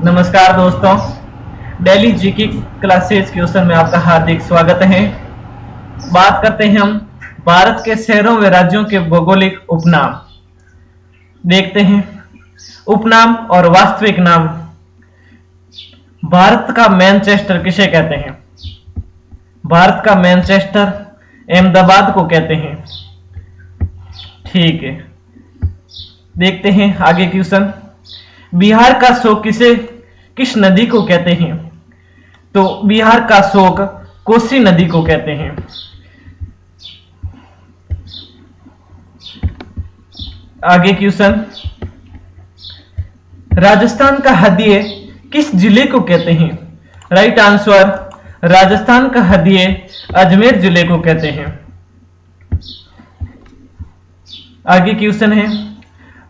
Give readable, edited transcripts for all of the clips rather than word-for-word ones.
नमस्कार दोस्तों, daily GK classes question में आपका हार्दिक स्वागत है। बात करते हैं हम भारत के शहरों व राज्यों के भौगोलिक उपनाम। देखते हैं उपनाम और वास्तविक नाम। भारत का मैनचेस्टर किसे कहते हैं? भारत का मैनचेस्टर अहमदाबाद को कहते हैं। ठीक है, देखते हैं आगे क्वेश्चन। बिहार का शोक किस नदी को कहते हैं? तो बिहार का शोक कोसी नदी को कहते हैं। आगे क्वेश्चन। राजस्थान का हदिये किस जिले को कहते हैं? राइट आंसर, राजस्थान का हदिये अजमेर जिले को कहते हैं। आगे क्वेश्चन है,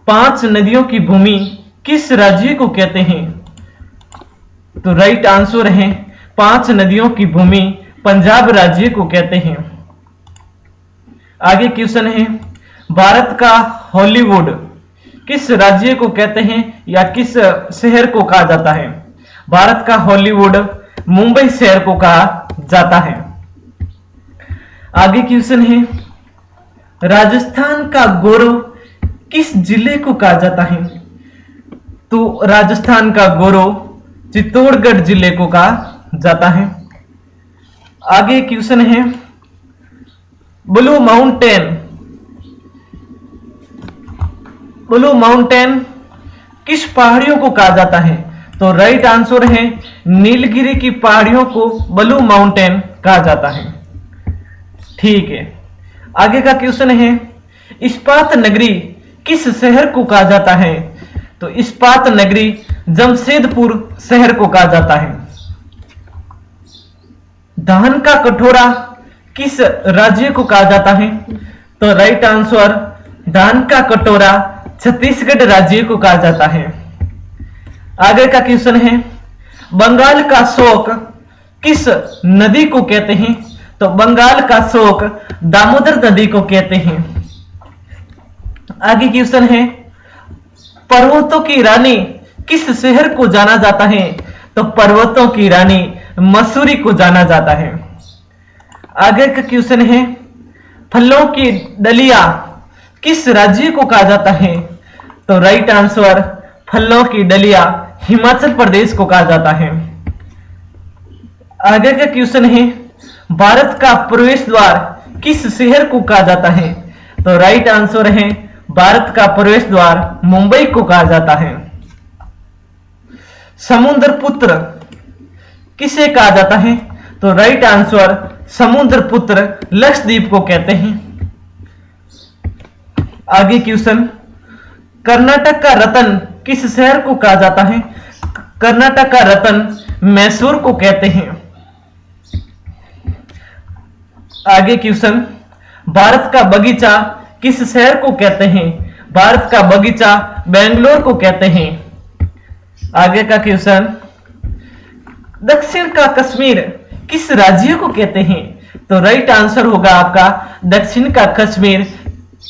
5 नदियों की भूमि किस राज्य को कहते हैं? तो राइट आंसर है 5 नदियों की भूमि पंजाब राज्य को कहते हैं। आगे क्वेश्चन है, भारत का हॉलीवुड किस राज्य को कहते हैं या किस शहर को कहा जाता है? भारत का हॉलीवुड मुंबई शहर को कहा जाता है। आगे क्वेश्चन है, राजस्थान का गौरव किस जिले को कहा जाता है? तो राजस्थान का गौरव चित्तौड़गढ़ जिले को कहा जाता है। आगे क्वेश्चन है, ब्लू माउंटेन किस पहाड़ियों को कहा जाता है? तो राइट आंसर है नीलगिरी की पहाड़ियों को ब्लू माउंटेन कहा जाता है। ठीक है, आगे का क्वेश्चन है, इस्पात नगरी किस शहर को कहा जाता है? तो इस्पात नगरी जमशेदपुर शहर को कहा जाता है। धान का कटोरा किस राज्य को कहा जाता है? तो राइट आंसर, धान का कटोरा छत्तीसगढ़ राज्य को कहा जाता है। आगे का क्वेश्चन है, बंगाल का शोक किस नदी को कहते हैं? तो बंगाल का शोक दामोदर नदी को कहते हैं। आगे क्वेश्चन है, पर्वतों की रानी किस शहर को जाना जाता है? तो पर्वतों की रानी मसूरी को जाना जाता है। आगे का क्वेश्चन है, फलों की डलिया किस राज्य को कहा जाता है? तो राइट आंसर, फलों की डलिया हिमाचल प्रदेश को कहा जाता है। आगे का क्वेश्चन है, भारत का प्रवेश द्वार किस शहर को कहा जाता है? तो राइट आंसर है, भारत का प्रवेश द्वार मुंबई को कहा जाता है। समुद्र पुत्र किसे कहा जाता है? तो राइट आंसर, समुद्र पुत्र लक्षद्वीप को कहते हैं। आगे क्वेश्चन, कर्नाटक का रतन किस शहर को कहा जाता है? कर्नाटक का रतन मैसूर को कहते हैं। आगे क्वेश्चन, भारत का बगीचा किस शहर को कहते हैं? भारत का बगीचा बेंगलोर को कहते हैं। आगे का क्वेश्चन, दक्षिण का कश्मीर किस राज्य को कहते हैं? तो राइट आंसर होगा आपका, दक्षिण का कश्मीर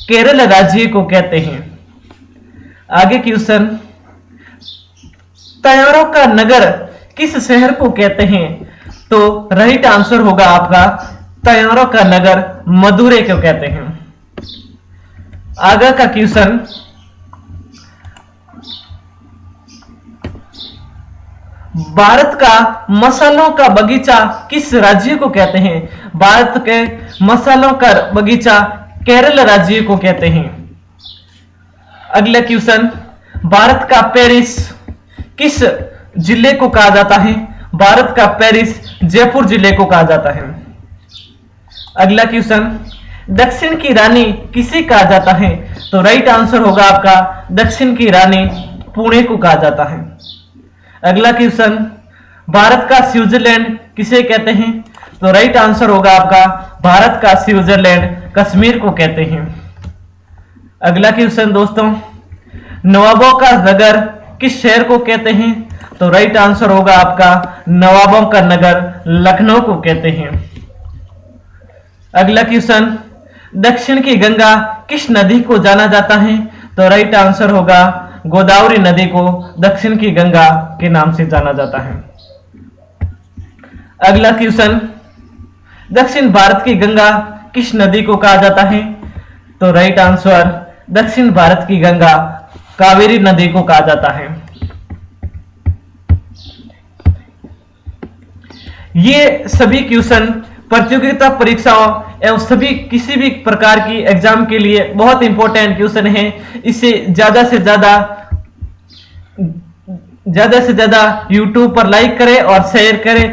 केरल राज्य को कहते हैं। आगे क्वेश्चन, तैयारों का नगर किस शहर को कहते हैं? तो राइट आंसर होगा आपका, तैयारों का नगर मदुरै को कहते हैं। आगे का क्वेश्चन, भारत का मसालों का बगीचा किस राज्य को कहते हैं? भारत के मसालों का बगीचा केरल राज्य को कहते हैं। अगला क्वेश्चन, भारत का पेरिस किस जिले को कहा जाता है? भारत का पेरिस जयपुर जिले को कहा जाता है। अगला क्वेश्चन, दक्षिण की रानी किसे कहा जाता है? तो राइट आंसर होगा आपका, दक्षिण की रानी पुणे को कहा जाता है। अगला क्वेश्चन, भारत का स्विट्जरलैंड किसे कहते हैं? तो राइट आंसर होगा आपका, भारत का स्विट्जरलैंड कश्मीर को कहते हैं। अगला क्वेश्चन दोस्तों, नवाबों का नगर किस शहर को कहते हैं? तो राइट आंसर होगा आपका, नवाबों का नगर लखनऊ को कहते हैं। अगला क्वेश्चन, दक्षिण की गंगा किस नदी को जाना जाता है? तो राइट आंसर होगा गोदावरी नदी को दक्षिण की गंगा के नाम से जाना जाता है। अगला क्वेश्चन, दक्षिण भारत की गंगा किस नदी को कहा जाता है? तो राइट आंसर, दक्षिण भारत की गंगा कावेरी नदी को कहा जाता है। ये सभी क्वेश्चन प्रतियोगिता परीक्षाओं एवं सभी किसी भी प्रकार की एग्जाम के लिए बहुत इंपॉर्टेंट क्वेश्चन है। इसे ज्यादा से ज्यादा YouTube पर लाइक करें और शेयर करें।